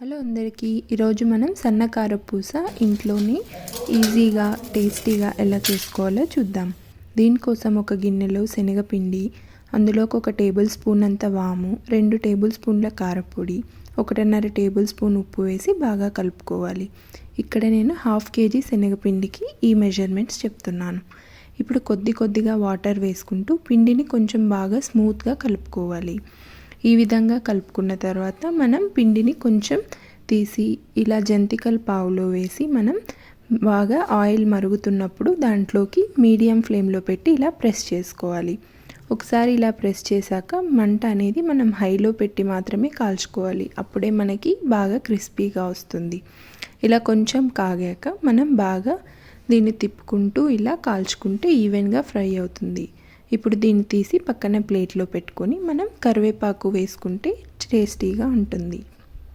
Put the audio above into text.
Hello అందరికీ, ఈరోజు మనం సన్నకార పూస ఇంట్లోనే ఈజీగా టేస్టీగా ఎలా చేసుకోవాలో చూద్దాం. దీనికోసం ఒక గిన్నెలో శనగపిండి, అందులోకి 1 టేబుల్ స్పూన్ అంత వాము, 2 టేబుల్ స్పూన్ల కారపొడి, 1.5 టేబుల్ స్పూన్ ఉప్పు వేసి బాగా కలుపుకోవాలి. ఇక్కడ నేను 1/2 కేజీ శనగపిండికి ఈ మెజర్మెంట్స్ చెప్తున్నాను. ఇప్పుడు కొద్దిగా వాటర్ వేసుకుంటూ పిండిని కొంచెం బాగా స్మూత్గా కలుపుకోవాలి. ఈ విధంగా కలుపుకున్న తర్వాత మనం పిండిని కొంచెం తీసి ఇలా జంతికల పావులో వేసి మనం బాగా ఆయిల్ మరుగుతున్నప్పుడు దాంట్లోకి మీడియం ఫ్లేమ్లో పెట్టి ఇలా ప్రెస్ చేసుకోవాలి. ఒకసారి ఇలా ప్రెస్ చేశాక మంట అనేది మనం హైలో పెట్టి మాత్రమే కాల్చుకోవాలి. అప్పుడే మనకి బాగా క్రిస్పీగా వస్తుంది. ఇలా కొంచెం కాగాక మనం బాగా దీన్ని తిప్పుకుంటూ ఇలా కాల్చుకుంటే ఈవెన్గా ఫ్రై అవుతుంది. ఇప్పుడు దీన్ని తీసి పక్కన ప్లేట్లో పెట్టుకొని మనం కరివేపాకు వేసుకుంటే టేస్టీగా ఉంటుంది.